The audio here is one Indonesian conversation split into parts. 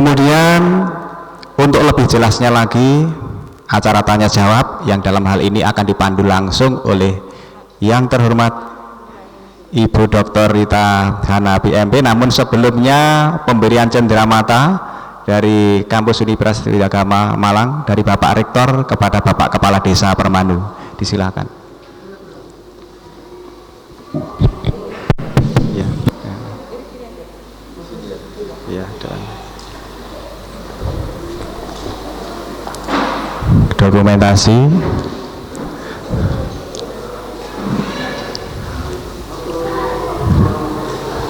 Kemudian untuk lebih jelasnya lagi, acara tanya jawab yang dalam hal ini akan dipandu langsung oleh yang terhormat Ibu Dr. Rita Hanapi MP. Namun sebelumnya pemberian cenderamata dari Kampus Universitas Widyagama Malang dari Bapak Rektor kepada Bapak Kepala Desa Permanu. Disilakan. Ya, ya, dan dokumentasi.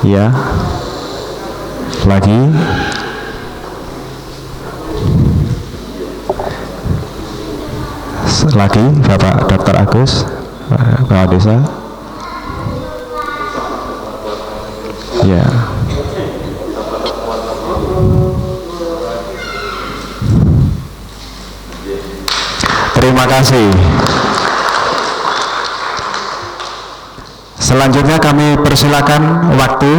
Ya, lagi. Lagi Bapak Dr. Agus, Kepala Desa. Ya. Terima kasih. Selanjutnya kami persilakan waktu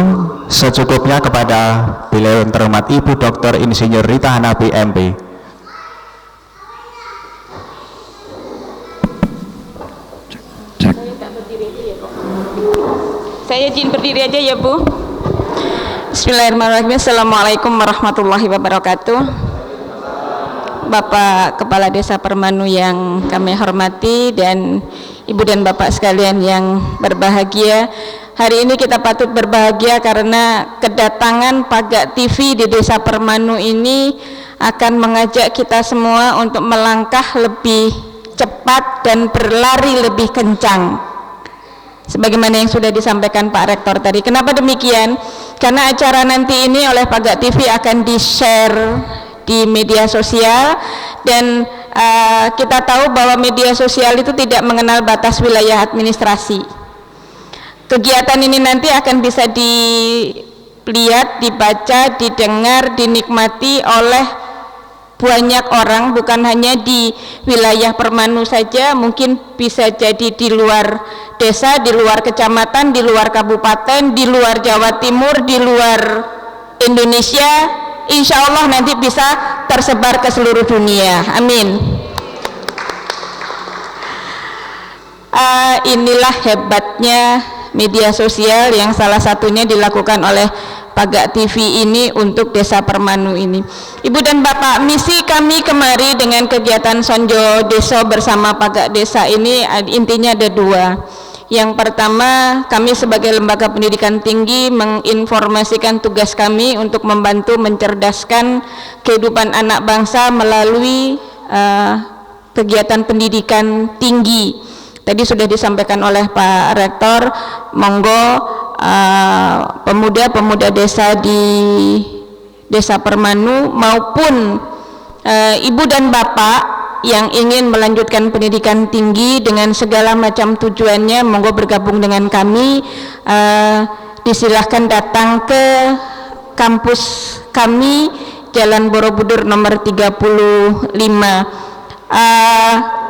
secukupnya kepada beliau yang terhormat Ibu Dr. Insinyur Rita Hanapi MP. Saya izin berdiri aja ya Bu. Bismillahirrahmanirrahim. Assalamualaikum warahmatullahi wabarakatuh. Bapak Kepala Desa Permanu yang kami hormati dan Ibu dan Bapak sekalian yang berbahagia, hari ini kita patut berbahagia karena kedatangan Pagak TV di Desa Permanu ini akan mengajak kita semua untuk melangkah lebih cepat dan berlari lebih kencang. Sebagaimana yang sudah disampaikan Pak Rektor tadi. Kenapa demikian? Karena acara nanti ini oleh Pagak TV akan di-share di media sosial dan kita tahu bahwa media sosial itu tidak mengenal batas wilayah administrasi. Kegiatan ini nanti akan bisa dilihat, dibaca, didengar, dinikmati oleh banyak orang, bukan hanya di wilayah Permanu saja, mungkin bisa jadi di luar desa, di luar kecamatan, di luar kabupaten, di luar Jawa Timur, di luar Indonesia. Insya Allah nanti bisa tersebar ke seluruh dunia. Amin. Inilah hebatnya media sosial yang salah satunya dilakukan oleh Pagak TV ini untuk Desa Permanu ini. Ibu dan Bapak, misi kami kemari dengan kegiatan Sonjo Deso bersama Pagak Desa ini intinya ada dua. Yang pertama, kami sebagai lembaga pendidikan tinggi menginformasikan tugas kami untuk membantu mencerdaskan kehidupan anak bangsa melalui kegiatan pendidikan tinggi. Tadi sudah disampaikan oleh Pak Rektor, monggo pemuda-pemuda desa di Desa Permanu maupun ibu dan bapak yang ingin melanjutkan pendidikan tinggi dengan segala macam tujuannya, monggo bergabung dengan kami. Disilahkan datang ke kampus kami Jalan Borobudur nomor 35.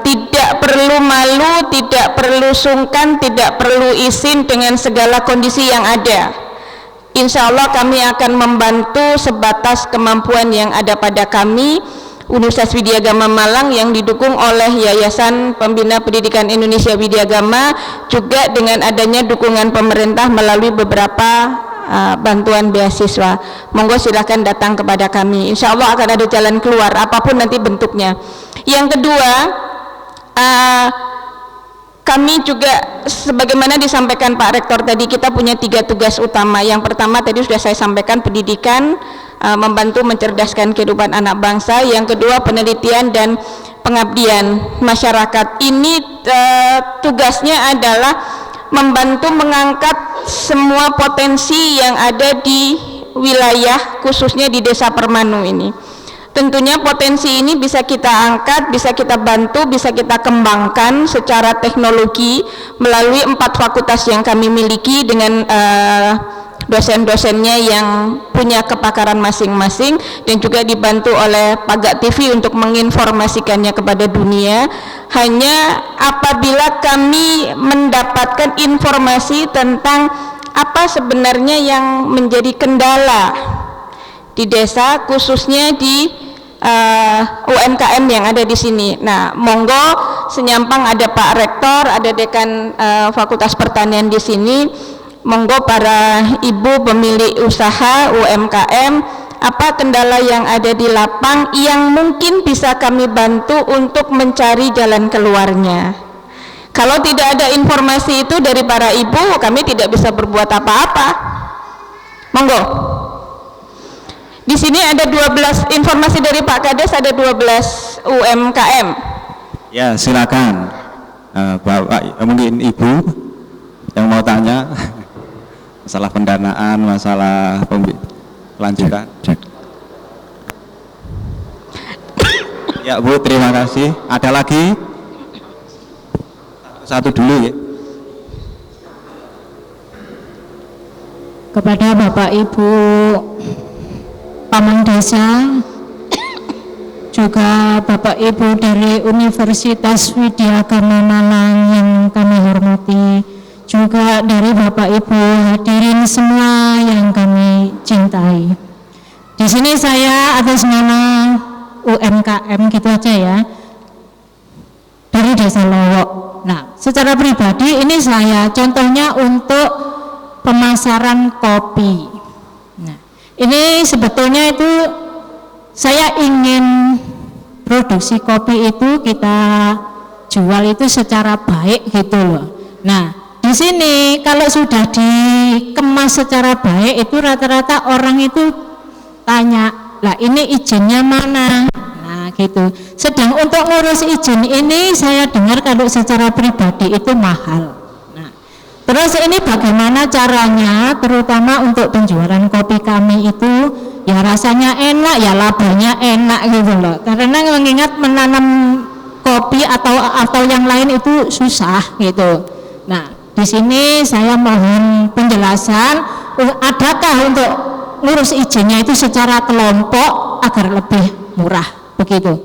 Tidak perlu malu, tidak perlu sungkan, tidak perlu izin dengan segala kondisi yang ada. Insya Allah kami akan membantu sebatas kemampuan yang ada pada kami. Universitas Widyagama Malang yang didukung oleh Yayasan Pembina Pendidikan Indonesia Widyagama, juga dengan adanya dukungan pemerintah melalui beberapa bantuan beasiswa. Monggo silahkan datang kepada kami. Insya Allah akan ada jalan keluar apapun nanti bentuknya. Yang kedua, kami juga sebagaimana disampaikan Pak Rektor tadi, kita punya 3 tugas utama. Yang pertama tadi sudah saya sampaikan, pendidikan, membantu mencerdaskan kehidupan anak bangsa. Yang kedua, penelitian dan pengabdian masyarakat. Ini tugasnya adalah membantu mengangkat semua potensi yang ada di wilayah khususnya di Desa Permanu ini. Tentunya potensi ini bisa kita angkat, bisa kita bantu, bisa kita kembangkan secara teknologi melalui 4 fakultas yang kami miliki dengan dosen-dosennya yang punya kepakaran masing-masing, dan juga dibantu oleh Pagak TV untuk menginformasikannya kepada dunia. Hanya apabila kami mendapatkan informasi tentang apa sebenarnya yang menjadi kendala di desa, khususnya di UMKM yang ada di sini. Nah, monggo senyampang ada Pak Rektor, ada Dekan Fakultas Pertanian di sini. Monggo para ibu pemilik usaha UMKM, apa kendala yang ada di lapang yang mungkin bisa kami bantu untuk mencari jalan keluarnya. Kalau tidak ada informasi itu dari para ibu, kami tidak bisa berbuat apa-apa. Monggo. Di sini ada 12 informasi dari Pak Kades, ada 12 UMKM. Ya, silakan. Bapak, mungkin Ibu yang mau tanya masalah pendanaan, masalah lanjutan. Ya Bu, terima kasih. Ada lagi? Satu dulu ya. Kepada Bapak Ibu Paman Desa, juga Bapak Ibu dari Universitas Widyagama Malang yang kami hormati, juga dari Bapak Ibu hadirin semua yang kami cintai. Di sini saya atas nama UMKM gitu aja ya, dari Desa Lowok. Nah, secara pribadi ini saya contohnya untuk pemasaran kopi. Nah, ini sebetulnya itu saya ingin produksi kopi itu kita jual itu secara baik gitu loh. Nah, di sini kalau sudah dikemas secara baik itu rata-rata orang itu tanya, lah ini izinnya mana? Nah gitu. Sedang untuk ngurus izin ini saya dengar kalau secara pribadi itu mahal. Nah, terus ini bagaimana caranya, terutama untuk penjualan kopi kami itu ya rasanya enak, ya labanya enak gitu loh. Karena mengingat menanam kopi atau yang lain itu susah gitu. Nah, di sini saya mohon penjelasan, adakah untuk ngurus izinnya itu secara kelompok agar lebih murah begitu.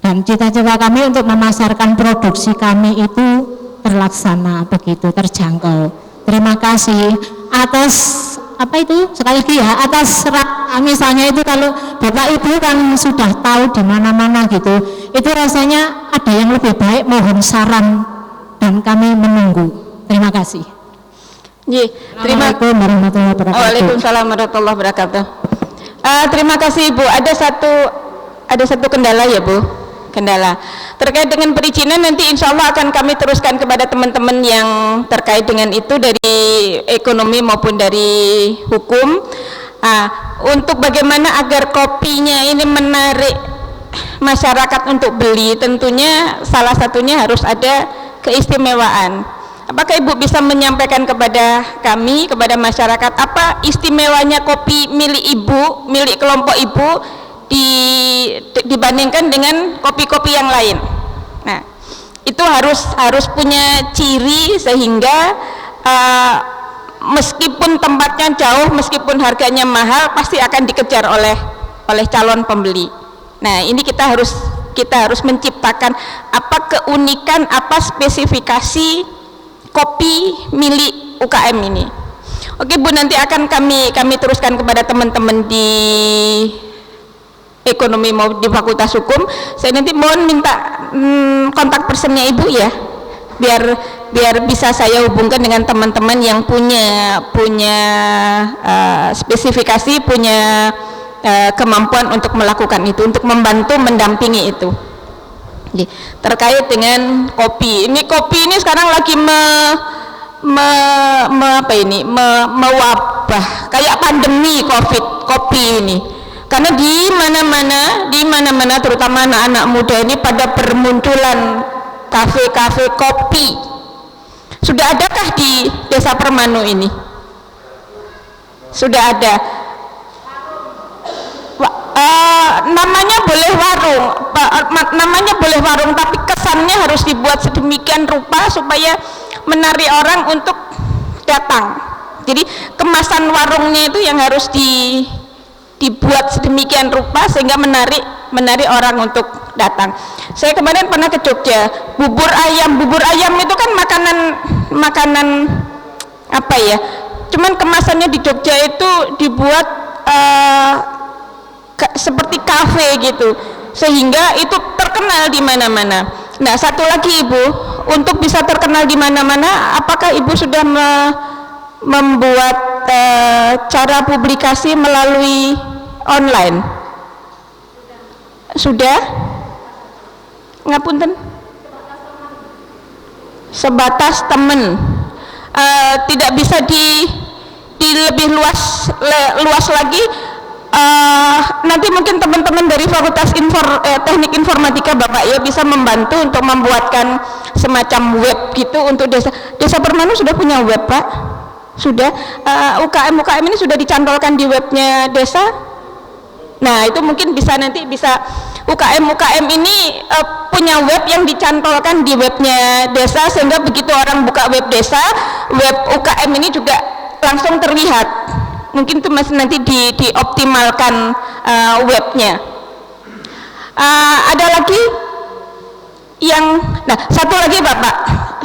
Dan cita-cita kami untuk memasarkan produksi kami itu terlaksana begitu, terjangkau. Terima kasih atas apa itu sekali lagi ya, atas misalnya itu kalau Bapak Ibu kan sudah tahu di mana-mana gitu, itu rasanya ada yang lebih baik, mohon saran dan kami menunggu. Terima kasih. Assalamualaikum warahmatullahi wabarakatuh. Waalaikumsalam warahmatullahi wabarakatuh. Terima kasih Bu. Ada satu kendala ya Bu. Kendala terkait dengan perizinan, nanti insya Allah akan kami teruskan kepada teman-teman yang terkait dengan itu dari ekonomi maupun dari hukum. Untuk bagaimana agar kopinya ini menarik masyarakat untuk beli, tentunya salah satunya harus ada keistimewaan. Apakah Ibu bisa menyampaikan kepada kami, kepada masyarakat, apa istimewanya kopi milik Ibu, milik kelompok Ibu dibandingkan dengan kopi-kopi yang lain? Nah, itu harus punya ciri sehingga meskipun tempatnya jauh, meskipun harganya mahal, pasti akan dikejar oleh calon pembeli. Nah, ini kita harus menciptakan apa keunikan, apa spesifikasi kopi milik UKM ini. Oke Bu, nanti akan kami teruskan kepada teman-teman di ekonomi mau di Fakultas Hukum. Saya nanti mohon minta kontak personnya Ibu ya, biar bisa saya hubungkan dengan teman-teman yang punya spesifikasi, punya kemampuan untuk melakukan itu, untuk membantu mendampingi itu. Terkait dengan kopi ini sekarang lagi mewabah kayak pandemi kopi ini, karena di mana-mana terutama anak-anak muda ini pada bermunculan kafe-kafe kopi. Sudah adakah di Desa Permanu ini? Sudah ada. Namanya boleh warung, tapi kesannya harus dibuat sedemikian rupa supaya menarik orang untuk datang. Jadi kemasan warungnya itu yang harus dibuat sedemikian rupa sehingga menarik orang untuk datang. Saya kemarin pernah ke Jogja, bubur ayam itu kan makanan apa ya, cuman kemasannya di Jogja itu dibuat seperti kafe gitu, sehingga itu terkenal di mana-mana. Nah, satu lagi Ibu, untuk bisa terkenal di mana-mana, apakah Ibu sudah membuat cara publikasi melalui online? Sudah? Ngapunten? Sebatas temen, tidak bisa di lebih luas lagi. Nanti mungkin teman-teman dari Fakultas Teknik Informatika Bapak ya bisa membantu untuk membuatkan semacam web gitu untuk desa Permanu. Sudah punya web Pak? Sudah. UKM ini sudah dicantolkan di webnya desa. Nah, itu mungkin bisa nanti UKM ini punya web yang dicantolkan di webnya desa, sehingga begitu orang buka web desa, web UKM ini juga langsung terlihat. Mungkin itu masih nanti dioptimalkan webnya. Ada lagi yang, nah satu lagi Bapak,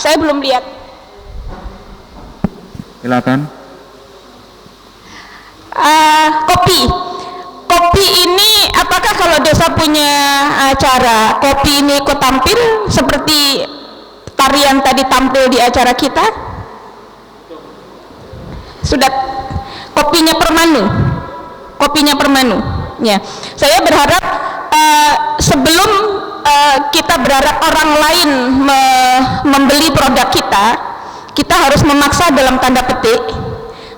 saya belum lihat. Silakan. Kopi ini, apakah kalau desa punya acara kopi ini ikut tampil seperti tarian tadi tampil di acara kita? Sudah. Kopinya Permanu ya. Saya berharap sebelum kita berharap orang lain membeli produk kita harus memaksa dalam tanda petik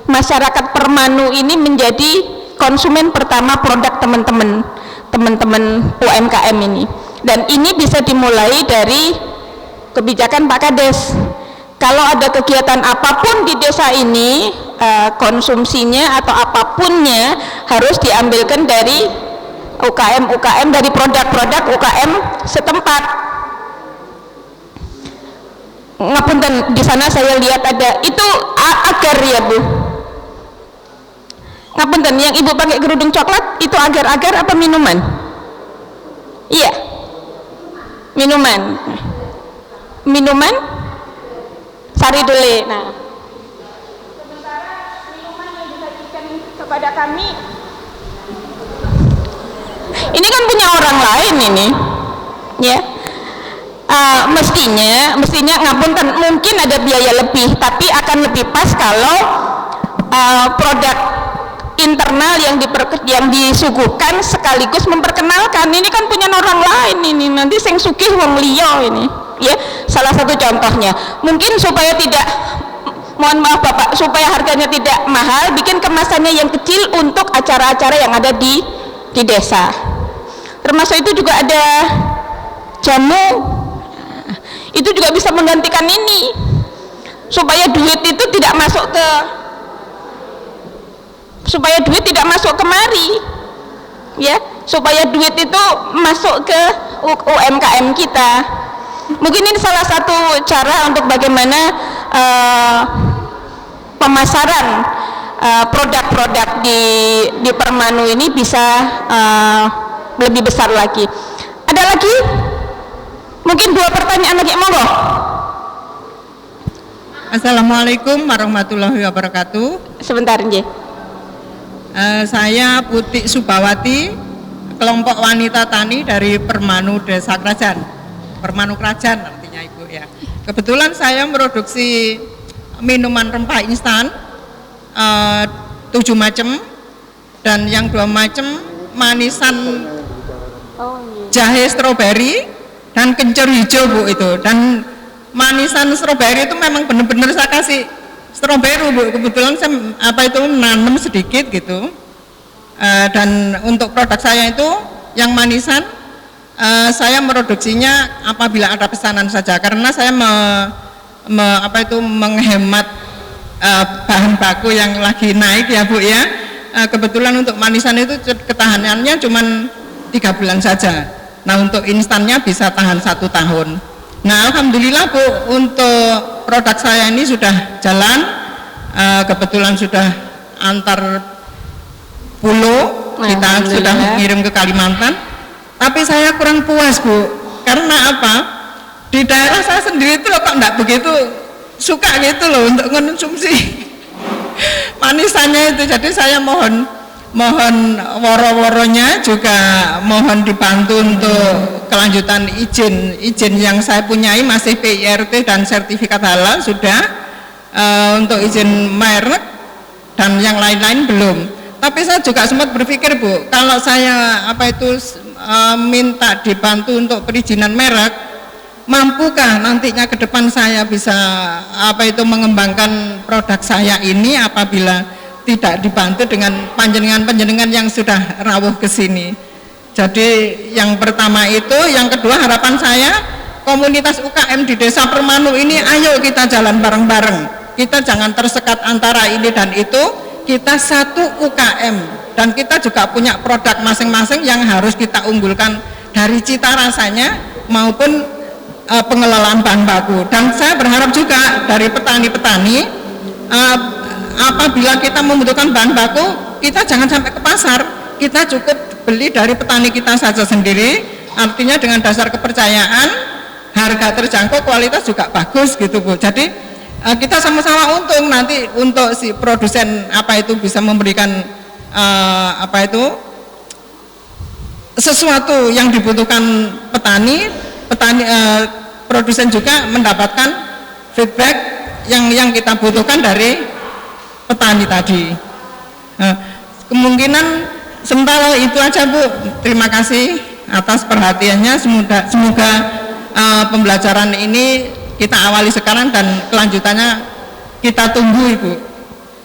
masyarakat Permanu ini menjadi konsumen pertama produk teman-teman UMKM ini, dan ini bisa dimulai dari kebijakan Pak Kades. Kalau ada kegiatan apapun di desa ini, konsumsinya atau apapunnya harus diambilkan dari UKM dari produk-produk UKM setempat. Ngapunten, di sana saya lihat ada itu agar ya Bu. Ngapunten, yang Ibu pakai kerudung coklat itu agar-agar apa minuman? Iya, minuman sari dole. Nah, sementara minuman yang disajikan kepada kami ini kan punya orang lain ini ya. Mestinya ngapunten, mungkin ada biaya lebih, tapi akan lebih pas kalau produk internal yang disuguhkan sekaligus memperkenalkan. Ini kan punya orang lain ini, nanti sing sugih wong liya ini ya. Salah satu contohnya mungkin supaya tidak, mohon maaf Bapak, supaya harganya tidak mahal, bikin kemasannya yang kecil untuk acara-acara yang ada di desa. Termasuk itu juga ada jamu, itu juga bisa menggantikan ini, supaya duit itu tidak masuk kemari ya, supaya duit itu masuk ke UMKM kita. Mungkin ini salah satu cara untuk bagaimana pemasaran produk-produk di Permanu ini bisa lebih besar lagi. Ada lagi? Mungkin 2 pertanyaan lagi, monggo. Assalamualaikum warahmatullahi wabarakatuh. Sebentar nggih. Saya Putih Subawati, kelompok wanita tani dari Permanu Desa Krajan. Permanu Krajan artinya Ibu ya. Kebetulan saya produksi minuman rempah instan 7 macam, dan yang 2 macam manisan jahe stroberi dan kencur hijau Bu itu. Dan manisan stroberi itu memang benar-benar saya kasih stroberi Bu. Kebetulan saya nanam sedikit gitu. Dan untuk produk saya itu yang manisan, saya produksinya apabila ada pesanan saja, karena saya menghemat bahan baku yang lagi naik ya Bu ya. Kebetulan untuk manisan itu ketahanannya cuma 3 bulan saja. Nah, untuk instannya bisa tahan 1 tahun. Nah, alhamdulillah Bu, untuk produk saya ini sudah jalan. Kebetulan sudah antar pulau, kita sudah mengirim ke Kalimantan. Tapi saya kurang puas Bu, karena apa? Di daerah saya sendiri itu loh kok enggak begitu suka gitu loh untuk mengonsumsi manisannya itu. Jadi saya mohon mohon woro-woronya juga mohon dibantu untuk kelanjutan izin yang saya punyai masih PIRT dan sertifikat halal sudah, untuk izin merek dan yang lain-lain belum. Tapi saya juga sempat berpikir, Bu, kalau saya minta dibantu untuk perizinan merek, mampukah nantinya ke depan saya bisa mengembangkan produk saya ini apabila tidak dibantu dengan panjenengan yang sudah rawuh ke sini. Jadi yang pertama itu, yang kedua harapan saya komunitas UKM di Desa Permanu ini ayo kita jalan bareng-bareng. Kita jangan tersekat antara ini dan itu, kita satu UKM dan kita juga punya produk masing-masing yang harus kita unggulkan dari cita rasanya maupun pengelolaan bahan baku. Dan saya berharap juga dari petani-petani, apabila kita membutuhkan bahan baku, kita jangan sampai ke pasar, kita cukup beli dari petani kita saja sendiri, artinya dengan dasar kepercayaan, harga terjangkau, kualitas juga bagus gitu, Bu. Jadi kita sama-sama untung nanti untuk si produsen bisa memberikan sesuatu yang dibutuhkan petani, produsen juga mendapatkan feedback yang kita butuhkan dari petani tadi. Kemungkinan sementara itu aja, Bu. Terima kasih atas perhatiannya. Semoga pembelajaran ini kita awali sekarang dan kelanjutannya kita tunggu, Ibu.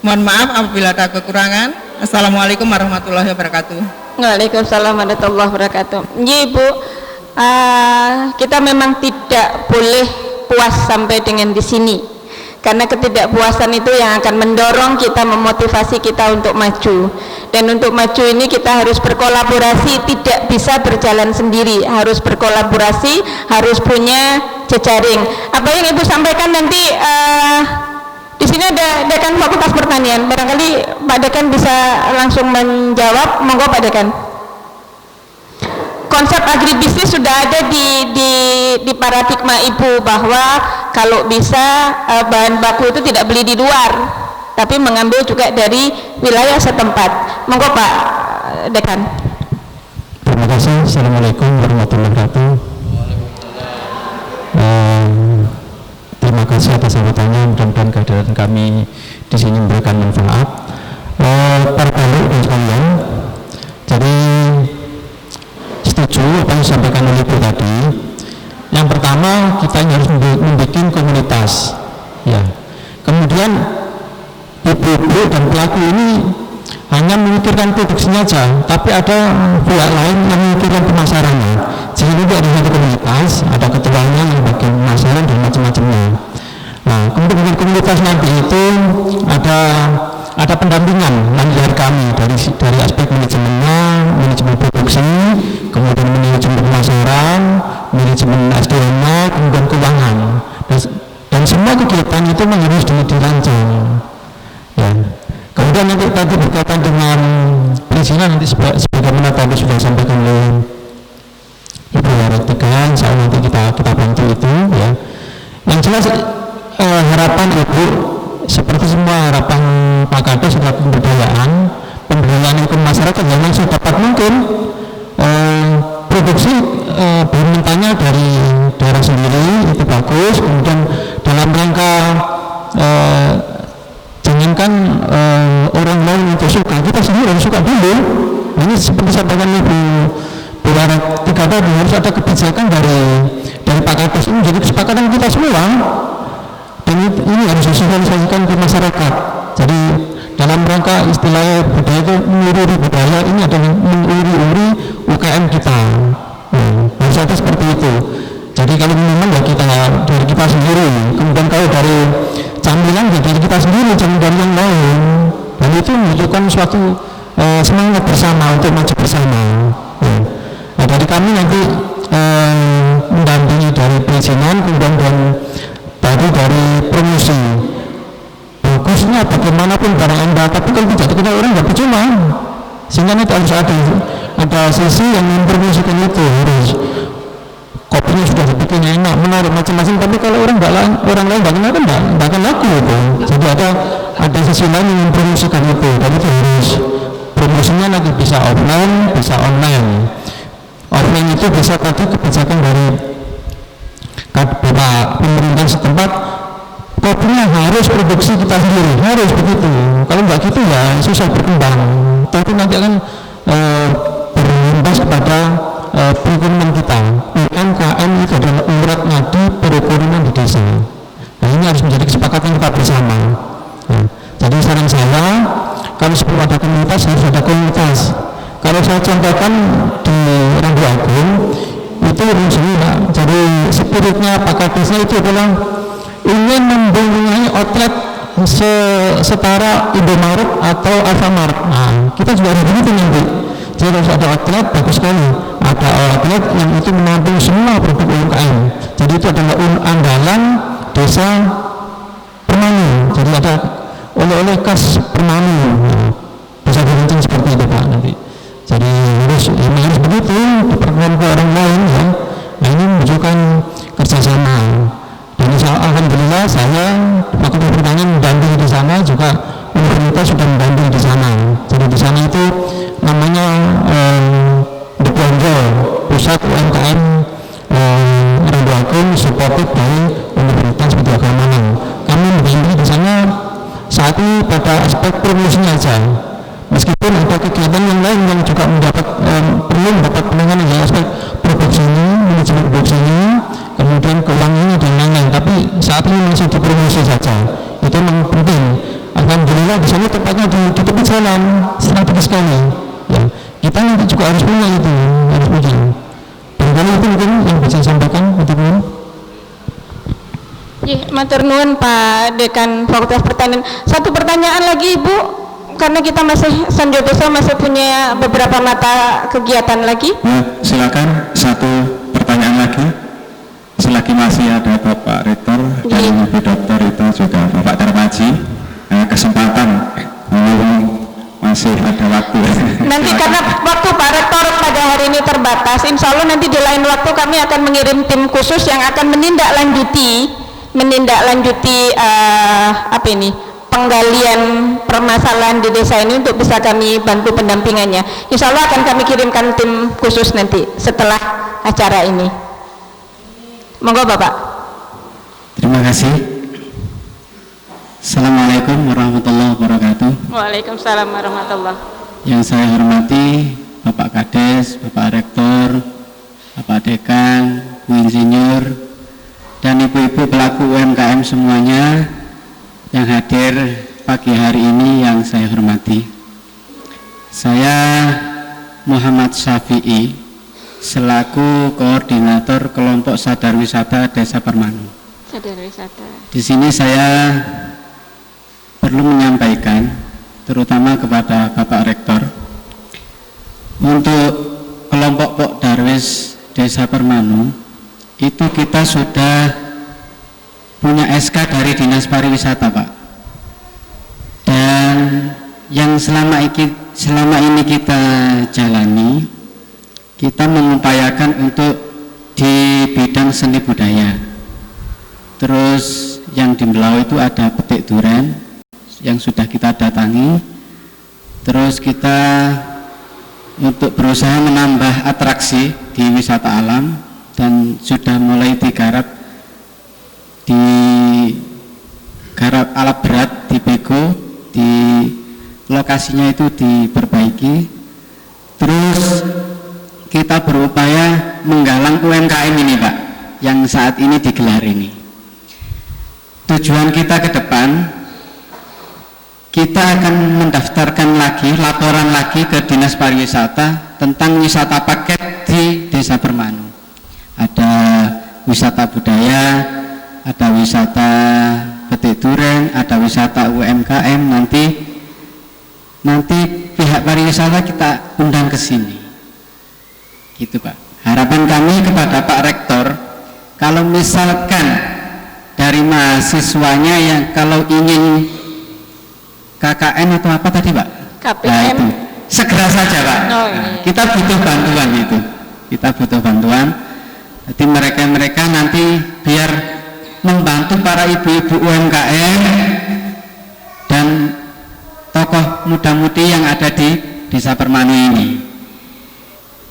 Mohon maaf apabila ada kekurangan. Assalamualaikum warahmatullahi wabarakatuh. Waalaikumsalam warahmatullahi wabarakatuh. Ibu, kita memang tidak boleh puas sampai dengan di sini. Karena ketidakpuasan itu yang akan mendorong kita, memotivasi kita untuk maju. Dan untuk maju ini kita harus berkolaborasi, tidak bisa berjalan sendiri, harus berkolaborasi, harus punya jejaring. Apa yang Ibu sampaikan nanti, di sini ada Dekan Fakultas Pertanian, barangkali Pak Dekan bisa langsung menjawab. Monggo Pak Dekan. Konsep agribisnis sudah ada di paradigma Ibu, bahwa kalau bisa bahan baku itu tidak beli di luar, tapi mengambil juga dari wilayah setempat. Monggo Pak Dekan. Terima kasih. Assalamualaikum warahmatullahi wabarakatuh. Terima kasih atas sambutannya, mudah-mudahan kehadiran kami di sini memberikan manfaat. Para tamu dan sekalian, jadi setuju apa yang disampaikan oleh Ibu tadi. Yang pertama, kita harus membuat komunitas, ya. Kemudian ibu-ibu dan pelaku ini hanya memikirkan produksinya saja, tapi ada pihak lain yang memikirkan pemasarannya. Sehingga itu ada satu komunitas, ada ketuanya yang bagian pemasaran dan macam-macamnya. Nah, kemudian komunitas nanti itu ada pendampingan nanti dari kami, dari aspek manajemennya, manajemen produksi, kemudian manajemen pemasaran, manajemen SDM-nya, kemudian keuangan, dan semua kegiatan itu harus dirancang. Ya. Kemudian nanti tadi berkaitan dengan perizinan, nanti sebagaimana tadi sudah disampaikan oleh Ibu Waratikan, soal nanti kita bantu itu, ya. Yang jelas harapan Ibu seperti semua harapan Pak Kades adalah pemberdayaan hukum masyarakat yang langsung dapat mungkin produksi bahan mentahnya dari daerah sendiri itu bagus. Kemudian dalam rangka jangankan orang lain itu suka, kita sendiri harus suka dulu. Ini seperti sampaikan Ibu Bulara tiga tadi, harus ada kebijakan dari Pak Kades ini jadi kesepakatan kita semua, dan ini harus disosialisasikan ke masyarakat. Jadi dalam rangka istilahnya budaya itu menguri budaya, ini adalah menguri UKM kita. Harus ada seperti itu. Jadi kalau minuman ya kita dari kita sendiri, kemudian kalau dari camilan ya dari kita sendiri, jangan dari yang lain. Dan itu menunjukkan suatu semangat bersama untuk maju bersama. Nah, dari kami nanti mendampingi dari perizinan, kemudian tadi dari promosi. Bagusnya bagaimanapun barang Anda, tapi kalau tidak dikenal orang nggak percuma. Sehingga nanti harus ada sisi yang mempromosikan itu, harus kopinya sudah dibikin enak, menarik macam-macam, tapi kalau orang lain nggak kenal kan nggak akan laku itu. Jadi ada sisi lain yang mempromosikan itu, dan itu harus promosinya offline itu bisa tadi kebijakan dari Bapak pemerintah setempat, kopinya harus produksi kita sendiri, harus begitu. Kalau nggak gitu ya susah berkembang. Tapi nanti akan berimbas kepada perekonomian kita. UMKM itu adalah urat nadi perekonomian di desa. Nah, ini harus menjadi kesepakatan kita bersama. Nah, jadi saran saya, kalau sebelum ada komunitas harus ada komunitas. Kalau saya contohkan di Randu Agung itu jadi spiritnya Pak Kadesnya itu adalah ingin mempunyai outlet setara Indomaret atau Alfamart. Nah, kita juga harus begitu nanti. Jadi harus ada outlet, bagus sekali. Ada outlet yang itu menampung semua produk UMKM. Jadi itu adalah andalan desa Permanu. Jadi ada oleh-oleh khas Permanu. Nah, bisa direncanakan seperti itu Pak nanti. Jadi harus begitu diperkenalkan ke orang lain ya. Nah, ini menunjukkan kerjasama. Dan alhamdulillah saya Fakultas Pertanian mendampingi di sana, juga universitas sudah mendampingi di sana. Jadi di sana itu namanya Deponjo, pusat UMKM Randu Agung supported dari Universitas Widya Malang. Kami mendampingi di sana saat ini pada aspek promosinya aja. Meskipun ada kegiatan yang lain yang juga perlu mendapat penanganan dari aspek produksinya, manajemen produksinya, kemudian keuangannya dan lain-lain. Tapi saat ini masih dipromosi saja. Itu memang penting. Alhamdulillah di sana tempatnya di tepi jalan, strategis sekali. Ya, kita nanti juga harus punya itu, harus punya. Barangkali itu mungkin yang bisa saya sampaikan, teman-teman. Matur nuwun Pak Dekan Fakultas Pertanian. Satu pertanyaan lagi Ibu, karena kita masih Sanjodoso masih punya beberapa mata kegiatan lagi. Nah, silakan satu pertanyaan lagi. Selagi masih ada Bapak Rektor dan Ibu Dokter itu juga Bapak Darmaji, kesempatan masih ada waktu. Nanti karena waktu Pak Rektor pada hari ini terbatas, insya Allah nanti di lain waktu kami akan mengirim tim khusus yang akan menindaklanjuti penggalian permasalahan di desa ini untuk bisa kami bantu pendampingannya. Insya Allah akan kami kirimkan tim khusus nanti setelah acara ini. Monggo Bapak. Terima kasih. Assalamualaikum warahmatullahi wabarakatuh. Waalaikumsalam warahmatullahi. Yang saya hormati Bapak Kades, Bapak Rektor, Bapak Dekan, Bu Insinyur, dan ibu-ibu pelaku UMKM semuanya yang hadir pagi hari ini yang saya hormati. Saya Muhammad Syafi'i selaku koordinator kelompok sadar wisata Desa Permanu. Sadar wisata. Di sini saya perlu menyampaikan terutama kepada Bapak Rektor untuk kelompok Pok Darwis Desa Permanu itu kita sudah punya SK dari Dinas Pariwisata Pak, dan yang selama ini kita jalani, kita mengupayakan untuk di bidang seni budaya. Terus yang di Belau itu ada petik durian yang sudah kita datangi. Terus kita untuk berusaha menambah atraksi di wisata alam dan sudah mulai digarap alat berat di Bego, di lokasinya itu diperbaiki. Terus kita berupaya menggalang UMKM ini Pak, yang saat ini digelar ini. Tujuan kita ke depan, kita akan mendaftarkan lagi, laporan lagi ke Dinas Pariwisata tentang wisata paket di Desa Permanu. Ada wisata budaya, ada wisata petik durian, ada wisata UMKM. Nanti pihak pariwisata kita undang ke sini. Gitu Pak. Harapan kami kepada Pak Rektor, kalau misalkan dari mahasiswanya yang kalau ingin KKN atau apa tadi Pak? KPM. Nah, itu segera saja Pak. Oh, iya. Nah, kita butuh bantuan itu. Kita butuh bantuan. Jadi mereka nanti biar membantu para ibu-ibu UMKM dan tokoh muda-mudi yang ada di Desa Permanu ini.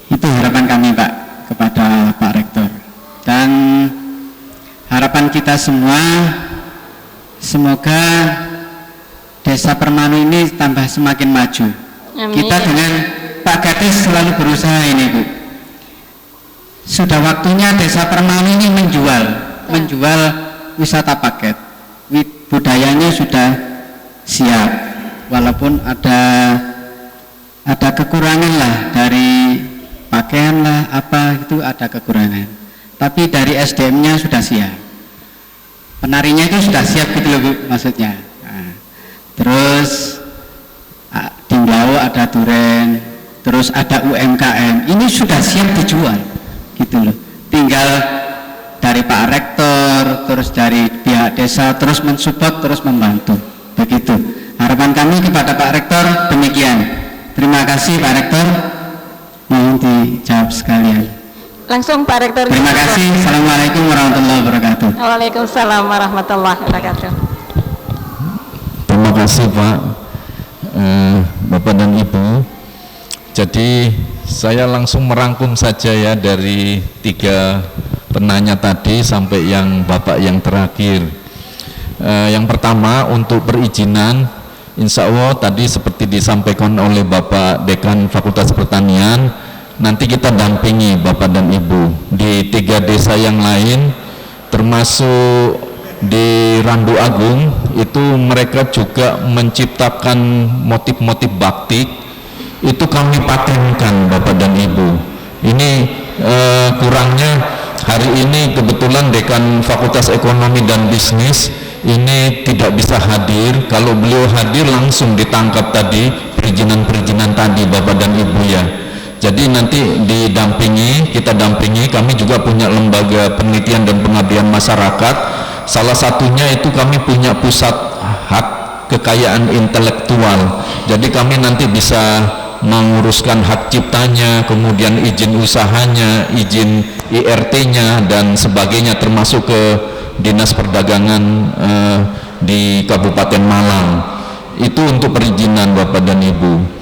Itu harapan harapan kami Pak kepada Pak Rektor, dan harapan kita semua semoga Desa Permanu ini tambah semakin maju. Amin. Kita dengan Pak Kades selalu berusaha ini Bu. Sudah waktunya Desa Permanu ini menjual wisata paket. Budayanya sudah siap, walaupun ada kekurangan lah dari pakaian lah apa itu ada kekurangan. Tapi dari SDM-nya sudah siap. Penarinya itu sudah siap gitu loh Bu maksudnya. Nah, terus di Mlau ada Duren, terus ada UMKM. Ini sudah siap dijual gitu loh. Tinggal dari Pak Rektor, terus dari pihak desa terus mensupport, terus membantu. Begitu. Harapan kami kepada Pak Rektor demikian. Terima kasih Pak Rektor. Mohon dijawab sekalian. Langsung Pak Rektor. Terima kasih. Assalamualaikum warahmatullahi wabarakatuh. Waalaikumsalam warahmatullahi wabarakatuh. Terima kasih Pak, Bapak dan Ibu. Jadi saya langsung merangkum saja ya dari 3 penanya tadi sampai yang Bapak yang terakhir. Yang pertama untuk perizinan, insya Allah tadi seperti disampaikan oleh Bapak Dekan Fakultas Pertanian, nanti kita dampingi Bapak dan Ibu di 3 desa yang lain, termasuk di Randu Agung itu mereka juga menciptakan motif-motif batik, itu kami patenkan Bapak dan Ibu. Ini kurangnya hari ini kebetulan Dekan Fakultas Ekonomi dan Bisnis ini tidak bisa hadir. Kalau beliau hadir langsung ditangkap tadi perizinan-perizinan tadi Bapak dan Ibu ya. Jadi nanti kita dampingi, kami juga punya lembaga penelitian dan pengabdian masyarakat. Salah satunya itu kami punya pusat hak kekayaan intelektual. Jadi kami nanti bisa menguruskan hak ciptanya, kemudian izin usahanya, izin IRT-nya dan sebagainya, termasuk ke Dinas Perdagangan di Kabupaten Malang. Itu untuk perizinan Bapak dan Ibu.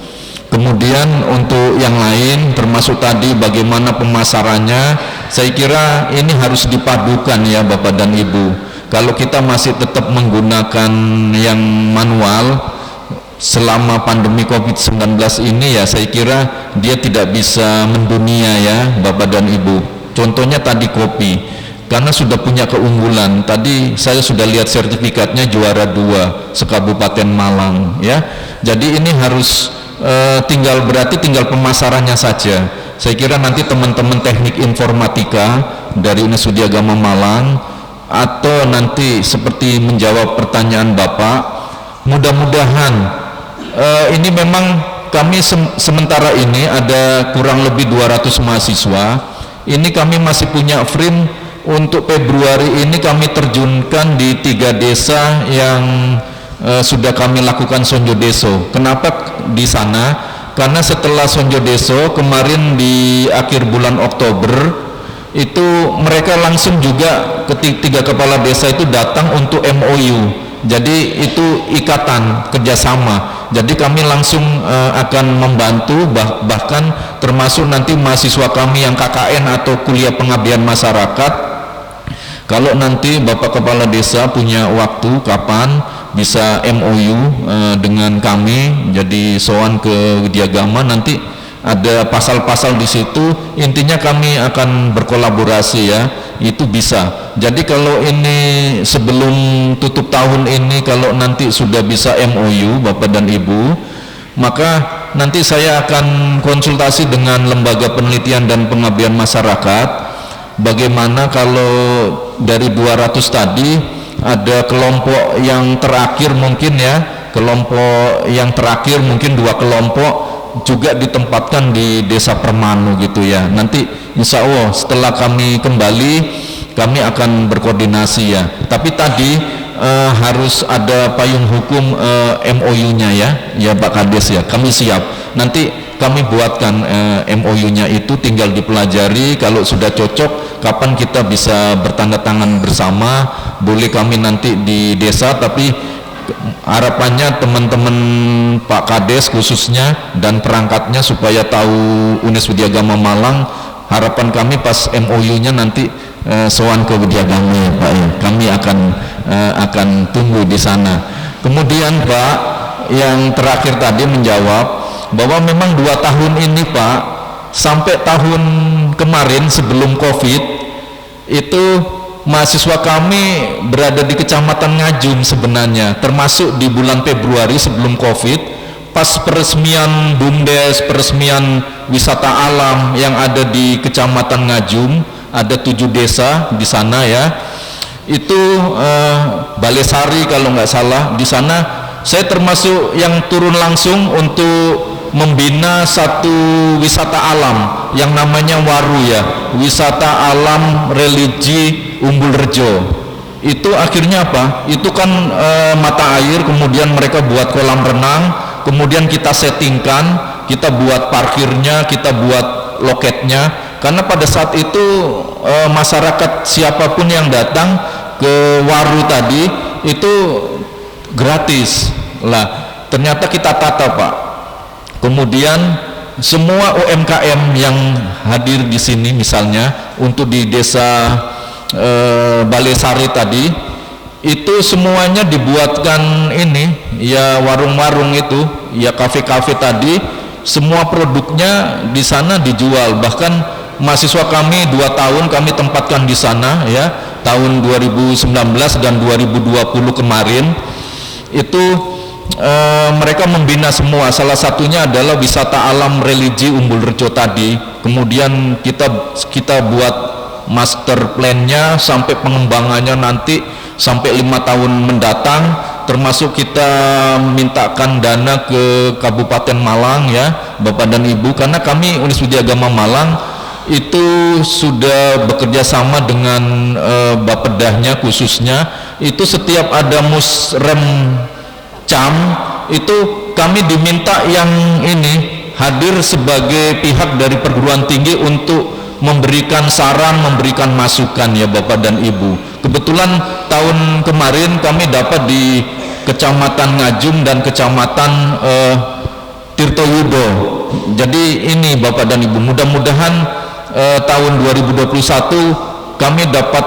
Kemudian untuk yang lain termasuk tadi bagaimana pemasarannya, saya kira ini harus dipadukan ya Bapak dan Ibu. Kalau kita masih tetap menggunakan yang manual selama pandemi COVID-19 ini ya, saya kira dia tidak bisa mendunia ya Bapak dan Ibu. Contohnya tadi kopi, karena sudah punya keunggulan. Tadi saya sudah lihat sertifikatnya juara 2 sekabupaten Malang ya. Jadi ini harus tinggal pemasarannya saja. Saya kira nanti teman-teman teknik informatika dari Universitas Widya Agama Malang atau nanti seperti menjawab pertanyaan Bapak, mudah-mudahan ini memang kami sementara ini ada kurang lebih 200 mahasiswa. Ini kami masih punya frame untuk Februari ini kami terjunkan di 3 desa yang sudah kami lakukan Sonjo Deso. Kenapa di sana? Karena setelah Sonjo Deso kemarin di akhir bulan Oktober itu mereka langsung juga 3 kepala desa itu datang untuk MOU. Jadi itu ikatan kerjasama. Jadi kami langsung akan membantu, bahkan termasuk nanti mahasiswa kami yang KKN atau kuliah pengabdian masyarakat. Kalau nanti Bapak Kepala Desa punya waktu kapan bisa MOU dengan kami, jadi sowan ke Widya Agama, nanti ada pasal-pasal di situ. Intinya kami akan berkolaborasi ya, itu bisa. Jadi kalau ini sebelum tutup tahun ini, kalau nanti sudah bisa MOU Bapak dan Ibu, maka nanti saya akan konsultasi dengan lembaga penelitian dan pengabdian masyarakat. Bagaimana kalau dari 200 tadi ada kelompok yang terakhir mungkin ya, kelompok yang terakhir mungkin 2 kelompok juga ditempatkan di Desa Permanu gitu ya. Nanti insya Allah setelah kami kembali kami akan berkoordinasi ya. Tapi tadi harus ada payung hukum MOU-nya ya Pak Kades ya. Kami siap. Nanti kami buatkan MOU-nya itu, tinggal dipelajari. Kalau sudah cocok kapan kita bisa bertanda tangan bersama. Boleh kami nanti di desa, tapi harapannya teman-teman Pak Kades khususnya dan perangkatnya supaya tahu Universitas Widya Agama Malang harapan kami pas MOU-nya nanti sowan ke Widyagama ya Pak ya. Kami akan tunggu di sana. Kemudian Pak, yang terakhir tadi menjawab bahwa memang 2 tahun ini Pak, sampai tahun kemarin sebelum COVID itu mahasiswa kami berada di Kecamatan Ngajum sebenarnya, termasuk di bulan Februari sebelum COVID, pas peresmian BUMDes, peresmian wisata alam yang ada di Kecamatan Ngajum, ada 7 desa di sana ya, itu Balesari kalau nggak salah. Di sana saya termasuk yang turun langsung untuk membina satu wisata alam yang namanya Waru ya, wisata alam religi Umbul Rejo. Itu akhirnya apa? Itu kan mata air, kemudian mereka buat kolam renang, kemudian kita settingkan, kita buat parkirnya, kita buat loketnya, karena pada saat itu masyarakat siapapun yang datang ke Waru tadi itu gratis lah. Ternyata kita tata Pak. Kemudian semua UMKM yang hadir di sini, misalnya untuk di desa Balesari tadi, itu semuanya dibuatkan ini ya, warung-warung itu ya, kafe-kafe tadi, semua produknya di sana dijual. Bahkan mahasiswa kami 2 tahun kami tempatkan di sana ya, tahun 2019 dan 2020 kemarin itu mereka membina semua. Salah satunya adalah wisata alam religi Umbul Rejo tadi. Kemudian kita buat master plan-nya sampai pengembangannya nanti sampai 5 tahun mendatang, termasuk kita mintakan dana ke Kabupaten Malang ya Bapak dan Ibu, karena kami Unis Widyagama Malang itu sudah bekerja sama dengan Bapedahnya khususnya, itu setiap ada musrem CAM itu kami diminta yang ini hadir sebagai pihak dari perguruan tinggi untuk memberikan saran, memberikan masukan ya Bapak dan Ibu. Kebetulan tahun kemarin kami dapat di Kecamatan Ngajum dan Kecamatan Tirtoyudo. Jadi ini Bapak dan Ibu, mudah-mudahan tahun 2021 kami dapat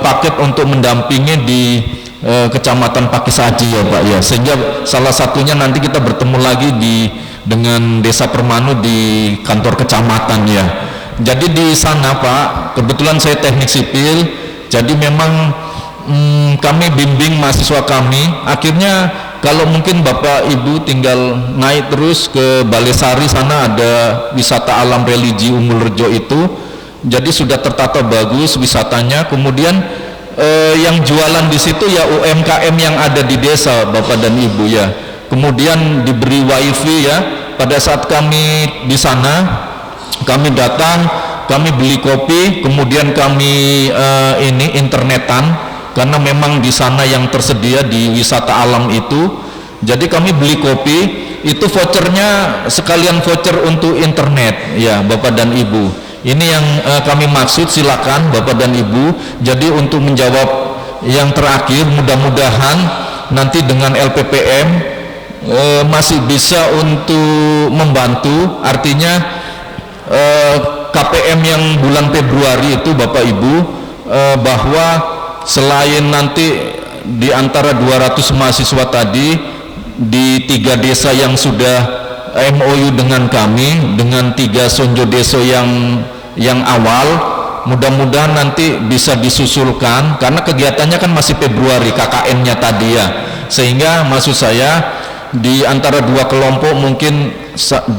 paket untuk mendampingi di Kecamatan Pakisaji ya Pak ya, sehingga salah satunya nanti kita bertemu lagi dengan Desa Permanu di kantor kecamatan ya. Jadi di sana Pak, kebetulan saya teknik sipil, jadi memang kami bimbing mahasiswa kami. Akhirnya kalau mungkin Bapak Ibu tinggal naik terus ke Balesari, sana ada wisata alam religi Umbul Rejo itu, jadi sudah tertata bagus wisatanya. Kemudian yang jualan di situ ya UMKM yang ada di desa Bapak dan Ibu ya. Kemudian diberi wifi ya. Pada saat kami di sana, kami datang, kami beli kopi, kemudian kami internetan, karena memang di sana yang tersedia di wisata alam itu. Jadi kami beli kopi, itu vouchernya sekalian voucher untuk internet ya Bapak dan Ibu. Ini yang kami maksud, silakan Bapak dan Ibu. Jadi untuk menjawab yang terakhir, mudah-mudahan nanti dengan LPPM masih bisa untuk membantu. Artinya KPM yang bulan Februari itu Bapak Ibu, bahwa selain nanti di antara 200 mahasiswa tadi di 3 desa yang sudah MOU dengan kami, dengan 3 sonjo deso yang awal, mudah-mudahan nanti bisa disusulkan, karena kegiatannya kan masih Februari KKN-nya tadi ya, sehingga maksud saya di antara 2 kelompok mungkin 20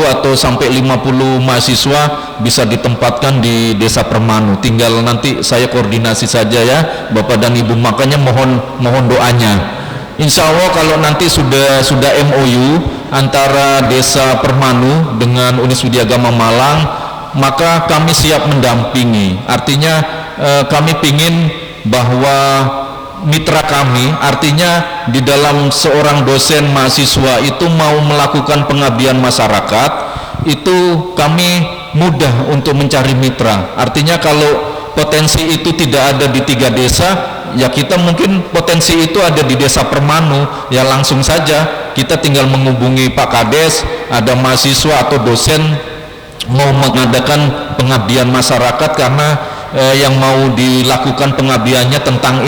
atau sampai 50 mahasiswa bisa ditempatkan di Desa Permanu. Tinggal nanti saya koordinasi saja ya Bapak dan Ibu, makanya mohon doanya. Insya Allah kalau nanti sudah MOU antara Desa Permanu dengan Unis Widyagama Malang, maka kami siap mendampingi. Artinya kami ingin bahwa mitra kami, artinya di dalam seorang dosen mahasiswa itu mau melakukan pengabdian masyarakat, itu kami mudah untuk mencari mitra. Artinya kalau potensi itu tidak ada di 3 desa, ya kita mungkin potensi itu ada di Desa Permanu, ya langsung saja kita tinggal menghubungi Pak Kades, ada mahasiswa atau dosen mau mengadakan pengabdian masyarakat karena yang mau dilakukan pengabdiannya tentang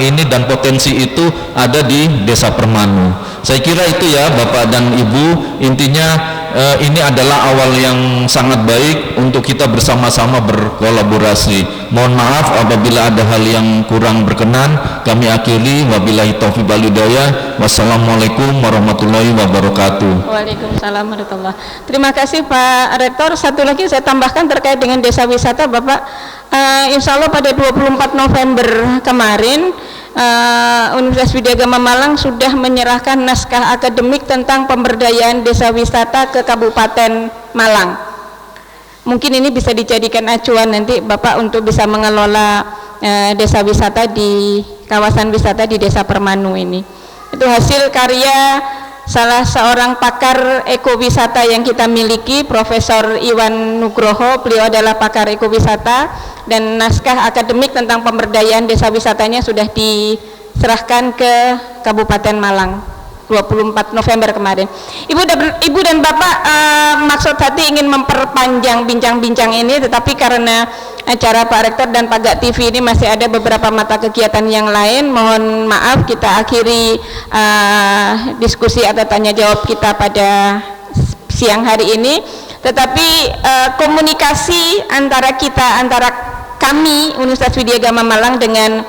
ini dan potensi itu ada di Desa Permanu. Saya kira itu ya Bapak dan Ibu, intinya ini adalah awal yang sangat baik untuk kita bersama-sama berkolaborasi. Mohon maaf apabila ada hal yang kurang berkenan. Kami akhiri, wabillahi taufiq wal hidayah. Wassalamualaikum warahmatullahi wabarakatuh. Waalaikumsalam warahmatullahi. Terima kasih Pak Rektor. Satu lagi saya tambahkan terkait dengan desa wisata Bapak. Insya Allah pada 24 November kemarin Universitas Widya Agama Malang sudah menyerahkan naskah akademik tentang pemberdayaan desa wisata ke Kabupaten Malang. Mungkin ini bisa dijadikan acuan nanti Bapak untuk bisa mengelola desa wisata di kawasan wisata di Desa Permanu ini. Itu hasil karya salah seorang pakar ekowisata yang kita miliki, Profesor Iwan Nugroho. Beliau adalah pakar ekowisata dan naskah akademik tentang pemberdayaan desa wisatanya sudah diserahkan ke Kabupaten Malang 24 November kemarin. Ibu dan Bapak, maksud hati ingin memperpanjang bincang-bincang ini, tetapi karena acara Pak Rektor dan Pak Gak TV ini masih ada beberapa mata kegiatan yang lain, mohon maaf kita akhiri diskusi atau tanya jawab kita pada siang hari ini. Tetapi komunikasi antara kami Universitas Widya Agama Malang dengan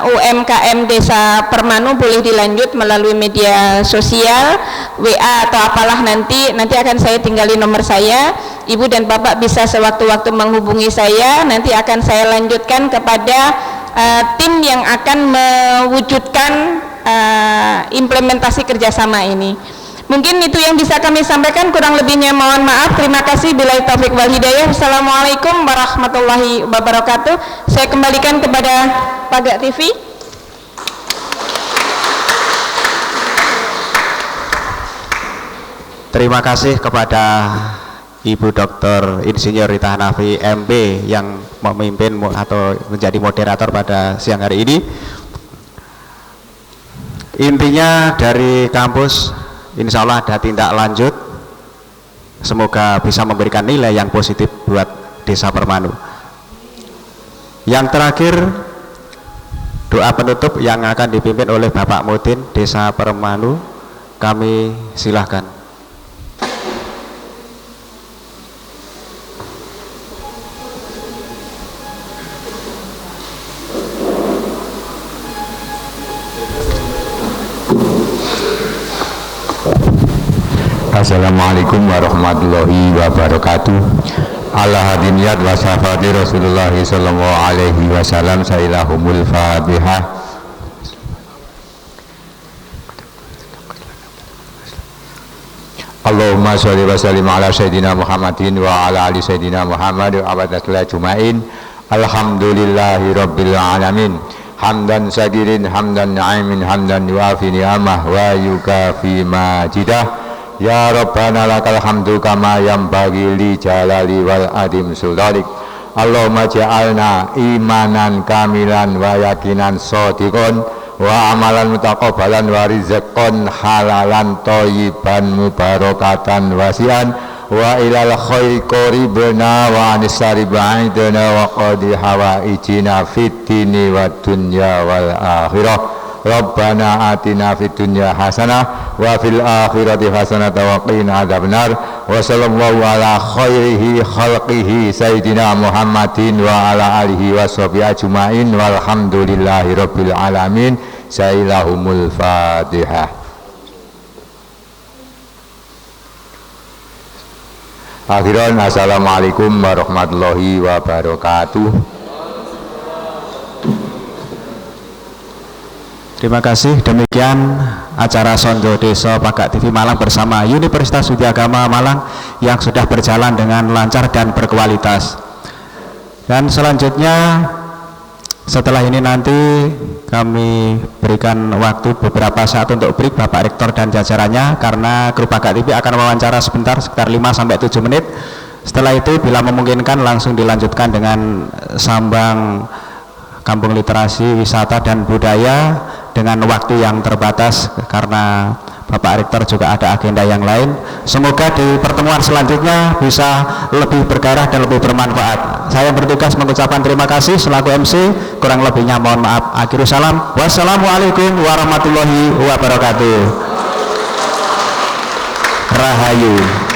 UMKM Desa Permanu boleh dilanjut melalui media sosial, WA atau apalah, nanti akan saya tinggali nomor saya. Ibu dan Bapak bisa sewaktu-waktu menghubungi saya, nanti akan saya lanjutkan kepada tim yang akan mewujudkan implementasi kerjasama ini. Mungkin itu yang bisa kami sampaikan, kurang lebihnya mohon maaf. Terima kasih. Billahi taufiq wal hidayah. Wassalamualaikum warahmatullahi wabarakatuh. Saya kembalikan kepada Pak Gak TV. Terima kasih kepada Ibu Dr. Insinyur Rita Hanafi MB yang memimpin atau menjadi moderator pada siang hari ini. Intinya dari kampus insya Allah ada tindak lanjut, semoga bisa memberikan nilai yang positif buat Desa Permanu. Yang terakhir, doa penutup yang akan dipimpin oleh Bapak Mudin Desa Permanu, kami silahkan. Assalamualaikum warahmatullahi wabarakatuh. Ala hadiniyat wa syafati Rasulullah sallallahu alaihi wasallam. Sailahumul Fatihah. Allahumma sholli wa sallim ala sayyidina Muhammadin wa ala ali sayyidina Muhammad wa abadatul jumain. Alhamdulillahi rabbil alamin. Hamdan sadirin, hamdan na'imin, hamdan yuafi ni'amah wa yukafi majidah. Ya Rabbana lakal hamdu kama yanbaghi li jalali wal adim sultanik. Allahumma ja'alna imanan kamilan wa yakinan shadiqan wa amalan mutaqabbalan wa rizqan halalan thayyiban mubarakatan wasi'an wa ilal khairi qaribna wa anisari ba'idna wa qadi hawaijina fid dini wa dunya wal akhirah. Rabbana atina fid dunya hasanah wa fil akhirati hasanah wa qina adzabannar. Wa sallallahu ala khairihi khalqihi sayyidina Muhammadin wa ala alihi washabihi ajmain walhamdulillahi rabbil alamin. Sailahumul Fatihah. Akhiran, assalamualaikum warahmatullahi wabarakatuh. Terima kasih. Demikian acara Sonjo Desa Pak Gak TV Malang bersama Universitas Widya Agama Malang yang sudah berjalan dengan lancar dan berkualitas. Dan selanjutnya setelah ini nanti kami berikan waktu beberapa saat untuk break Bapak Rektor dan jajarannya, karena kru Pak Gak TV akan wawancara sebentar sekitar 5-7 menit. Setelah itu bila memungkinkan langsung dilanjutkan dengan sambang Kampung Literasi, Wisata dan Budaya dengan waktu yang terbatas karena Bapak Rektor juga ada agenda yang lain. Semoga di pertemuan selanjutnya bisa lebih bergairah dan lebih bermanfaat. Saya bertugas mengucapkan terima kasih selaku MC, kurang lebihnya mohon maaf. Akhirul salam. Wassalamualaikum warahmatullahi wabarakatuh. Rahayu.